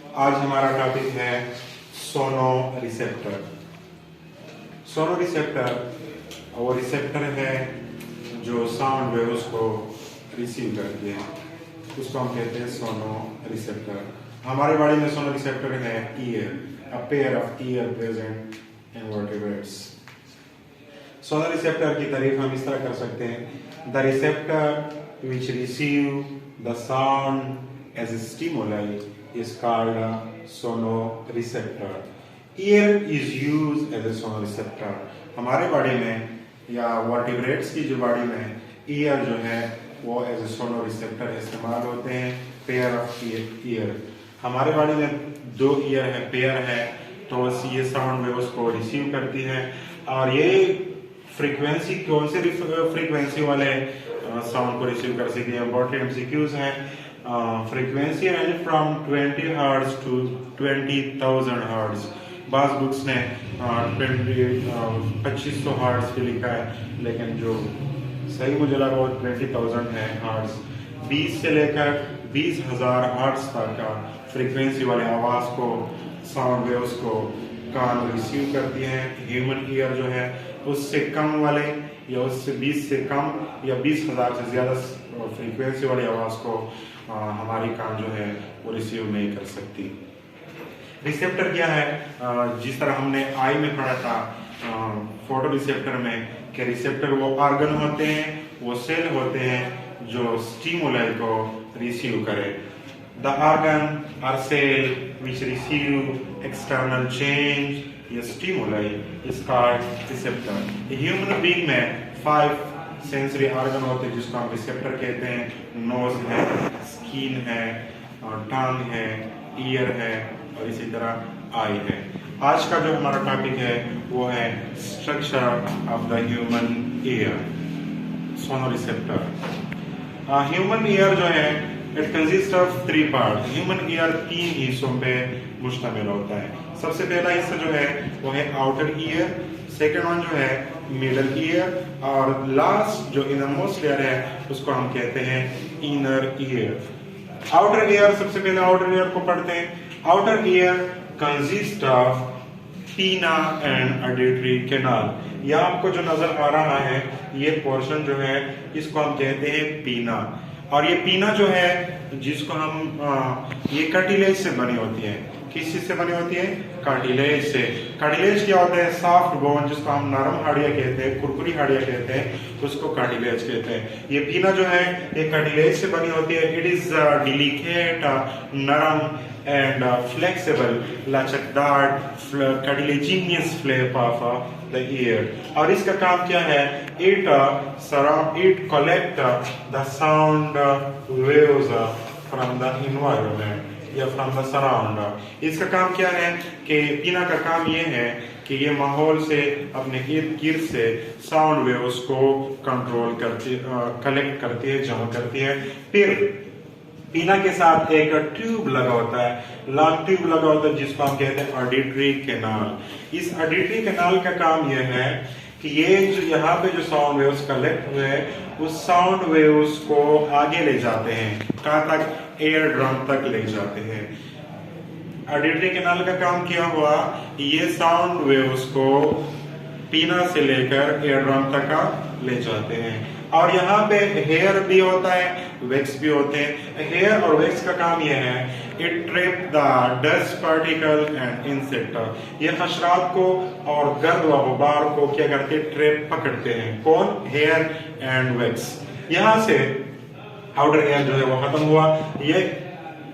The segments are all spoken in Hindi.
आज हमारा टॉपिक है सोनो रिसेप्टर। सोनो रिसेप्टर वो रिसेप्टर है जो साउंड वेव्स को रिसीव करती है, उसको हम कहते हैं सोनो रिसेप्टर। हमारे बॉडी में सोनो रिसेप्टर है ear, a pair of ear present in vertebrates. Sono receptor की तारीफ हम इस तरह कर सकते हैं: the receptor which receive the sound as a stimuli is called a sonoreceptor. Ear is used as a sonoreceptor. हमारे बॉडी में या वर्टिब्रेट्स की जो बॉडी में ईयर जो है वो एज ए सोनोरिसेप्टर इस्तेमाल होते हैं। पेयर ऑफ ईयर, हमारे बॉडी में दो ईयर है, पेयर है, तो ये साउंड वेव्स को रिसीव करती है। और ये फ्रीक्वेंसी कौन से फ्रीक्वेंसी वाले साउंड को रिसीव कर सकती है? इंपॉर्टेंट एमसीक्यूज हैं। Frequency range from 20 hertz to 20,000 hertz. बाज़ बुक्स ने 2500 हर्ट्ज पे लिखा है, लेकिन जो सही मुझे लगा वो 20,000 है हर्ट्ज। 20 से लेकर 20,000 हर्ट्ज तक का फ्रीक्वेंसी वाले आवाज़ को, साउंड वेव्स को कान रिसीव करती हैं। ह्यूमन ईयर जो है उससे कम वाले या उससे 20 से कम या 20,000 से ज़्यादा फ्रीक्वेंसी वाली आवाज़ को हमारी कान जो है वो रिसीव नहीं कर सकती। रिसेप्टर क्या है? जिस तरह हमने आई में पढ़ा था फोटो रिसेप्टर में कि रिसेप्टर वो ऑर्गन होते हैं, वो सेल होते हैं जो स्टिमुलाई को रिसीव करे। द ऑर्गन और cell which receive external change या stimuli is called receptor. Human being में 5 सेंसरी ऑर्गन होते हैं जिसको हम रिसेप्टर कहते हैं। नोज है, स्किन है, टंग है, ईयर है और इसी तरह आई है। आज का जो हमारा टॉपिक है वो है structure of the human ear, sonoreceptor. Human ear जो है it consist of 3 part. Human ear 3 हिस्सों पे मुश्तमिल होता है। सबसे पहला हिस्सा जो है वो है आउटर ईयर, सेकेंड वन जो है मिडल ईयर और लास्ट जो इनरमोस्ट लेयर है उसको हम कहते हैं इनर ईयर। आउटर ईयर, सबसे पहले आउटर ईयर को पढ़ते हैं। आउटर ईयर कंसिस्ट ऑफ पीना एंड ऑडिटरी कैनाल। यह आपको जो नजर आ रहा है ये पोर्शन जो है इसको हम कहते हैं पीना। और ये पीना जो है जिसको हम ये कार्टिलेज से बनी होती है। किस चीज से बनी होती है? कार्टिलेज से। कार्टिलेज क्या होता है? सॉफ्ट बोन, जिसको हम नरम हाड़ियां कहते हैं, कुरकुरी हाड़ियां कहते हैं, उसको कार्टिलेज कहते हैं। ये पीना जो है ये कार्टिलेज से बनी होती है। इट इज डिलिकेट, नरम एंड फ्लेक्सिबल, लचकदार कार्टिलेजिनियस फ्लेप ऑफ द ईयर। और इसका काम क्या है? It collect the sound waves from the environment या फ्रॉम द सराउंड। इसका काम क्या है कि पीना का काम ये है कि ये माहौल से, अपने इर्द गिर्द से साउंड वेव्स को कंट्रोल करती, कलेक्ट करती है, जमा करती है। फिर पीना के साथ एक ट्यूब लगा होता है, लॉन्ग ट्यूब लगा होता है जिसको हम कहते हैं ऑडिटरी कैनाल। इस ऑडिटरी कैनाल का काम यह है कि ये जो यहाँ पे जो साउंड वेव्स कलेक्ट हुए उस साउंड वेव्स को आगे ले जाते हैं। कहाँ तक? एयर ड्रम तक ले जाते हैं। ऑडिटरी कैनाल का काम क्या हुआ? ये साउंड वेव्स को पीना से लेकर एयर ड्रम तक ले जाते हैं। और यहाँ पे हेयर भी होता है, वैक्स भी होते हैं। हेयर और वैक्स का काम यह है it trap the dust particle and insect. ये हशरात को और गर्द व गुबार को क्या करते हैं? ट्रैप पकड़ते हैं। कौन? Hair and wax. यहाँ से आउटर एयर जो है वो खत्म हुआ। ये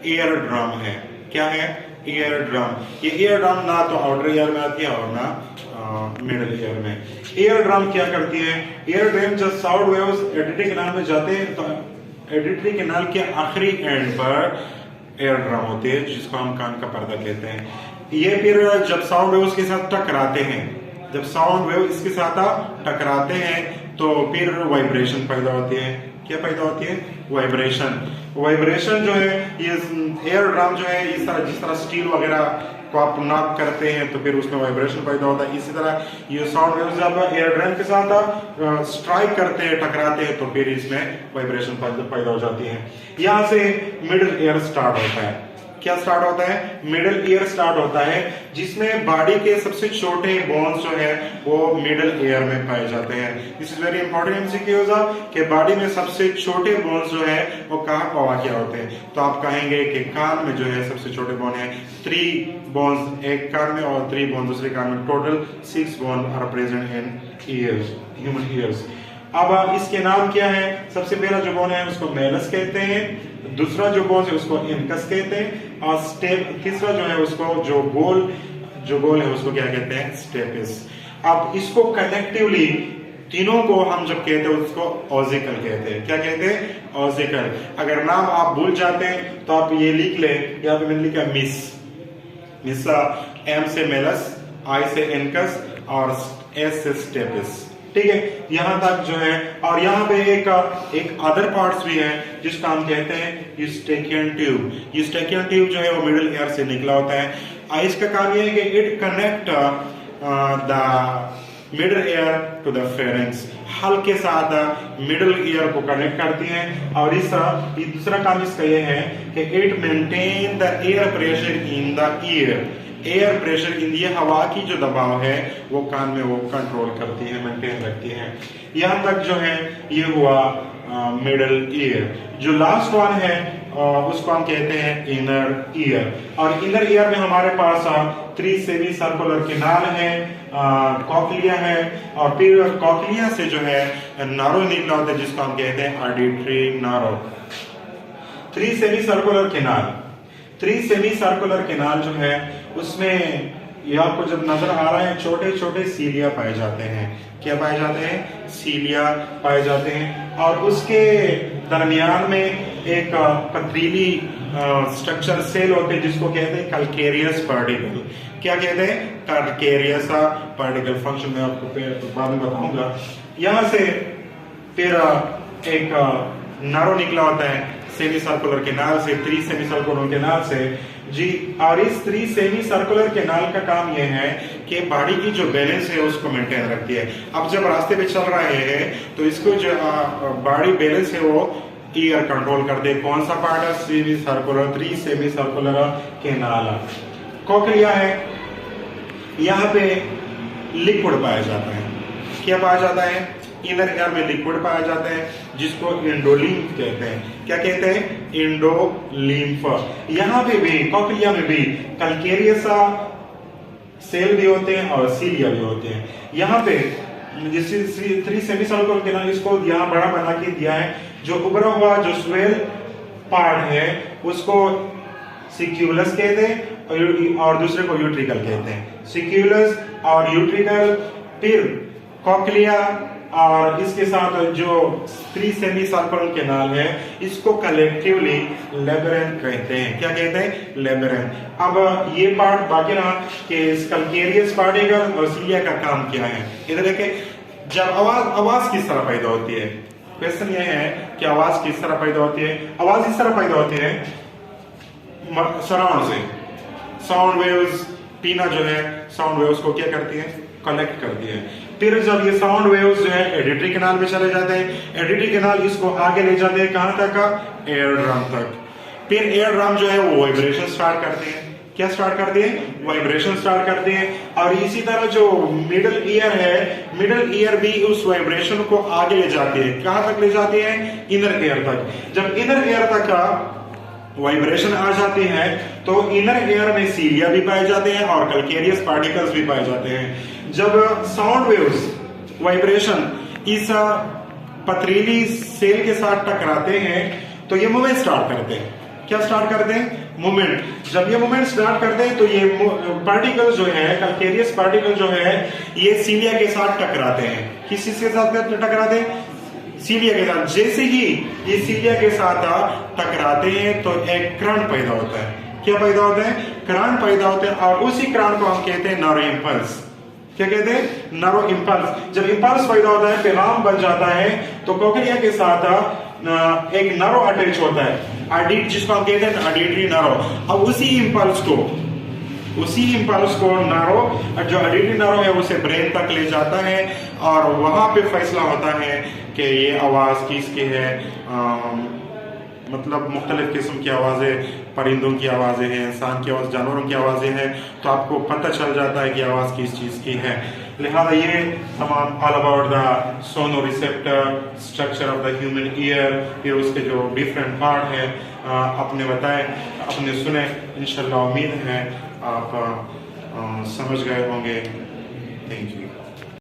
एयर ड्रम है। क्या है? Air drum. ये एयर ड्रम ना तो आउटर एयर में आती है और ना मिडल ईयर में। एयर ड्रम क्या करती है? एयर ड्रम जब साउंड वेव्स ऑडिटरी कैनाल में जाते हैं तो ऑडिटरी कैनाल के आखिरी एंड पर एयर ड्रम होते हैं जिसको हम कान का पर्दा कहते हैं। ये फिर जब साउंड वेव्स के साथ टकराते हैं, जब साउंड वेव इसके साथ टकराते हैं तो फिर वाइब्रेशन पैदा होती है। क्या पैदा होती है? वाइब्रेशन। वाइब्रेशन जो है ये एयर ड्रम जो है इस तरह, जिस तरह स्टील वगैरह को आप नॉक करते हैं तो फिर उसमें वाइब्रेशन पैदा होता है। इसी तरह ये साउंड वेव्स जब एयर ड्रम के साथ स्ट्राइक करते हैं, टकराते हैं तो फिर इसमें वाइब्रेशन पैदा हो जाती है। यहाँ से मिडिल एयर स्टार्ट होता है। क्या स्टार्ट होता है? मिडल ईयर स्टार्ट होता है, जिसमें बॉडी के सबसे छोटे बोन्स जो है वो मिडल ईयर में पाए जाते हैं। This is very important MCQs कि बॉडी में सबसे छोटे बोन्स जो है वो कहाँ पाया क्या होते हैं। तो आप कहेंगे कि कान में जो है सबसे छोटे बोन है 3 बोन्स एक कान में और 3 बोन दूसरे कान में, total 6 bone are present in ears, human ears. अब इसके नाम क्या है? सबसे पहला जो बोन है उसको मेलस कहते हैं, दूसरा जो बोन है उसको इनकस कहते हैं, और तीसरा जो है उसको जो गोल है उसको क्या कहते हैं? स्टेपिस। अब इसको कलेक्टिवली तीनों को हम जब कहते हैं उसको ऑजिकल कहते हैं। क्या कहते हैं? ऑजिकल। अगर नाम आप भूल जाते हैं तो आप ये लिख ले, यहाँ पे मैंने लिखा मिस, एम से मेलस, आई से इनकस और एस से स्टेपिस। ठीक है, यहां तक जो है। और यहाँ पे एक अदर पार्ट्स भी है जिसका हम कहते हैं यूस्टेकियन ट्यूब। यूस्टेकियन ट्यूब जो है वो मिडिल ईयर से निकला होता है। इसका काम ये है कि it connect the middle ear to the pharynx, हल्के साथ मिडिल ईयर को कनेक्ट करती हैं। और दूसरा काम इसका ये है कि it maintain the air pressure in the year. Air pressure in ये हवा की जो दबाव है वो कान में वो कंट्रोल करती है, मेंटेन रखती है। यहाँ तक जो है ये हुआ मिडल ईयर। जो लास्ट वन है उसको हम कहते हैं इनर ईयर। और इनर ईयर में हमारे पास 3 सेमी सर्कुलर कैनाल है, कॉक्लिया है, और फिर कॉक्लिया से जो है नारो निकला होता है जिसको हम कहते हैं ऑडिटरी नारो। 3 semi circular canal, 3 semi circular canal जो है उसमें ये आपको जब नजर आ रहा है छोटे छोटे सीलिया पाए जाते हैं। क्या पाए जाते हैं? सीलिया पाए जाते हैं। और उसके दरमियान में एक पथरीली स्ट्रक्चर सेल होते हैं जिसको कहते हैं कैल्केरियस पार्टिकल। क्या कहते हैं? Calcareous particle. फंक्शन में आपको बाद में बताऊंगा। यहां से फिर एक नारो निकला होता है सेमी सर्कुलर कैनाल से, 3 सेमी सर्कुलर कैनाल से जी। और इस 3 सेमी सर्कुलर कैनाल का काम यह है कि बॉडी की जो बैलेंस है उसको मेंटेन रखती है। अब जब रास्ते पे चल रहे हैं तो इसको जो बॉडी बैलेंस है वो ईयर कंट्रोल करते हैं। कौन सा पार्ट है? Semi circular, 3 semi circular canal. Cochlea है, यहाँ पे लिक्विड पाया जाता है। क्या पाया जाता है? इनर ईयर में लिक्विड पाया जाता है जिसको इंडोलिम्फ कहते हैं। क्या कहते हैं? इंडोलिम्फ। यहाँ पे भी कॉक्लिया में भी कैल्केरियस सेल भी होते हैं और सीलिया भी होते हैं। यहाँ पे जिस 3 सेमी सर्कुलर कैनाल इसको यहाँ बड़ा बना के दिया है। जो उभरा हुआ जो स्वेल पार्ट है उसको सिक्यूलस कहते हैं और दूसरे को यूट्रिकल कहते हैं। सिक्यूलस और यूट्रिकल, फिर कॉक्लिया, और इसके साथ जो 3 सेमी सर्कुलर कैनाल है इसको कलेक्टिवली लेबरेंथ कहते हैं। क्या कहते हैं? लेबरेंथ। अब ये पार्ट बाकी रहा कि कैल्केरियस पार्टिकल और सीलिया का काम क्या है। इधर देखें, जब आवाज किस तरह पैदा होती है? क्वेश्चन ये है कि आवाज किस तरह पैदा होती है? आवाज इस तरह पैदा होती है सराउंड से। साउंड वेव्स, पीना जो है साउंड वेव्स को क्या करती है? कलेक्ट करती है। फिर जब ये साउंड वेव्स जो है एडिटरी कैनाल में चले जाते हैं, एडिटरी कैनाल इसको आगे ले जाते हैं कहां तक? एयर ड्रम तक। फिर एयर ड्रम जो है वो वाइब्रेशन स्टार्ट करते हैं। क्या स्टार्ट करते हैं? वाइब्रेशन स्टार्ट करते हैं। और इसी तरह जो मिडल ईयर है, मिडल ईयर भी उस वाइब्रेशन को आगे ले जाती है। कहां तक ले जाती है? इनर ईयर तक। जब इनर ईयर तक का वाइब्रेशन आ जाती है तो इनर ईयर में सीलिया भी पाए जाते हैं और कैल्केरियस पार्टिकल्स भी पाए जाते हैं। जब साउंड वेव्स वाइब्रेशन इस पथरीली सेल के साथ टकराते हैं तो ये मूवमेंट स्टार्ट करते हैं। क्या स्टार्ट करते हैं? मूवमेंट। जब ये मूवमेंट स्टार्ट करते हैं तो ये पार्टिकल जो है, कैल्केरियस पार्टिकल जो है, ये सीलिया के साथ टकराते हैं। किस चीज के साथ टकराते हैं? सीलिया के साथ। जैसे ही ये सीलिया के साथ टकराते हैं तो एक करंट पैदा होता है। क्या पैदा होता है? करंट पैदा होता है। और उसी करंट को हम कहते हैं नर्व इंपल्स। क्या कहते हैं? Nerve impulse. जब इंपल्स पैदा होता है, पैगाम बन जाता है, तो कॉक्लिया के साथ एक नर्व अटैच होता है, जिसको हम कहते हैं ऑडिटरी नर्व। अब उसी इंपल्स को नर्व, जो ऑडिटरी नर्व है, उसे ब्रेन तक ले जाता है और वहां पे फैसला होता है कि ये आवाज किसकी है, मतलब मुख्तलिफ किस्म की आवाज़ें, परिंदों की आवाज़ें हैं, इंसान की आवाज़, जानवरों की आवाज़ें हैं, तो आपको पता चल जाता है कि आवाज़ किस चीज़ की है। लिहाजा ये तमाम all about the sono receptor, structure of the human ear, ये उसके जो डिफरेंट पार्ट हैं आपने बताए, आपने सुने। इंशाल्लाह उम्मीद है आप समझ गए होंगे। Thank you.